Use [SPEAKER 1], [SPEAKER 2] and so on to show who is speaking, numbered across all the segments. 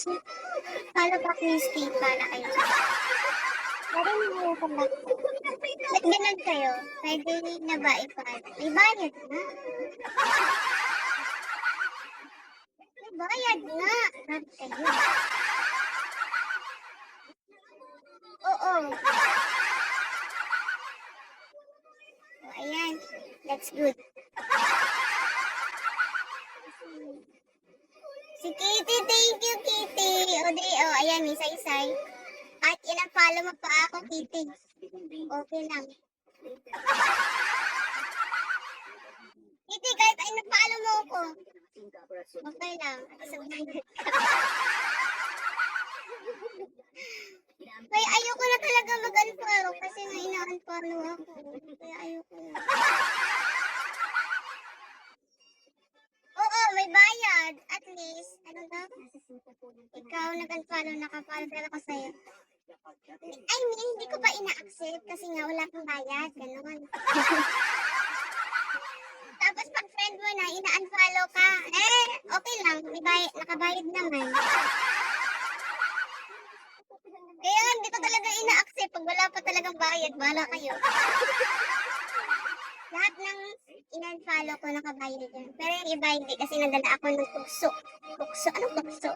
[SPEAKER 1] Follow back mistake para kayo. Pero hindi ko ba? Ba't ganun kayo? Pwede na ba i-follow? May bayad na. May bayad na. Ba't kayo? Oo. O, ayan. That's good. Si Kitty, thank you, Kitty. O, di, o, ayan, isa-isay. At ilang follow mo pa ako, Kitty. Okay lang. Kitty, kahit ay follow mo ako. Okay lang. Isang hundred ka. Kaya ayoko na talaga mag-unfollow kasi na ina-unfollow ako. Kaya ayoko na. Oo, may bayad. At least, ano daw? Ikaw nag-unfollow, naka-follow pero ako sa'yo. I mean, hindi ko pa ina-accept kasi nga wala pang bayad. Ganon. Tapos pag friend mo na, ina-unfollow ka. Okay lang. May bayad, nakabayad naman. Kaya hindi ko talaga ina-accept pag wala pa talagang bayad. Bahala kayo. Lahat ng in-unfollow ko nakabayad yan. Pero yung iba hindi kasi nadala ako ng tukso. Tukso? Anong tukso?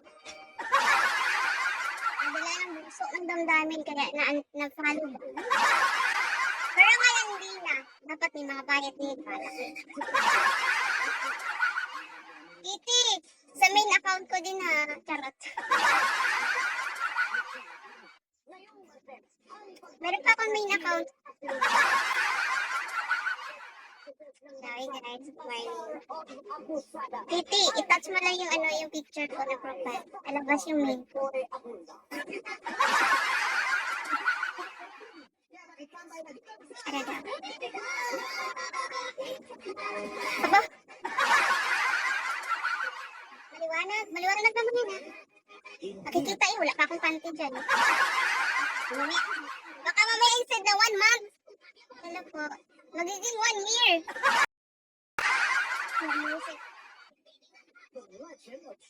[SPEAKER 1] Nadala ng bukso ng damdamin kaya na-follow ko. Pero ngayon hindi na. Dapat may mga bayad din para. Kitty, sa main account ko din ha. Charot. Meron pa akong main account. Sorry guys, Titi, i-touch mo lang yung yung picture ko na profile. Alabas yung main ko. Araga. Aba? Maliwanag naman yun ha. Makikita eh, wala pa akong panty dyan. Baka mamaya instead na 1 month. Hello po. Magiging 1 year.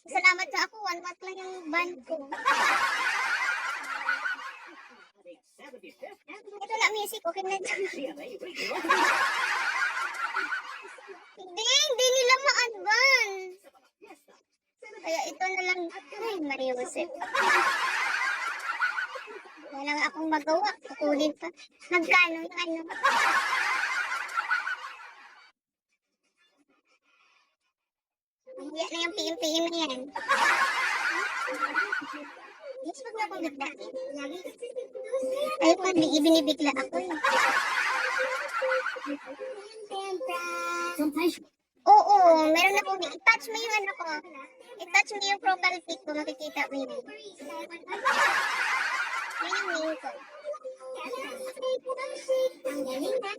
[SPEAKER 1] Salamat sa ako. 1 month lang yung ban ko. Ito na music. Okay na ito. Hindi nila ma-advance. Kaya ito na lang. Ay, Maria Jose. Wala nga akong magawa. Kukunin pa. Magkano yung ano? Yan na yung PM na yan. Yes, wag na akong bigla. Ay, pag binibigla ako eh. Oo, meron akong i-touch mo yung ano ko. I-touch mo yung profile pic ko, makikita mo yun. Yan yung main ko. Ang galing na.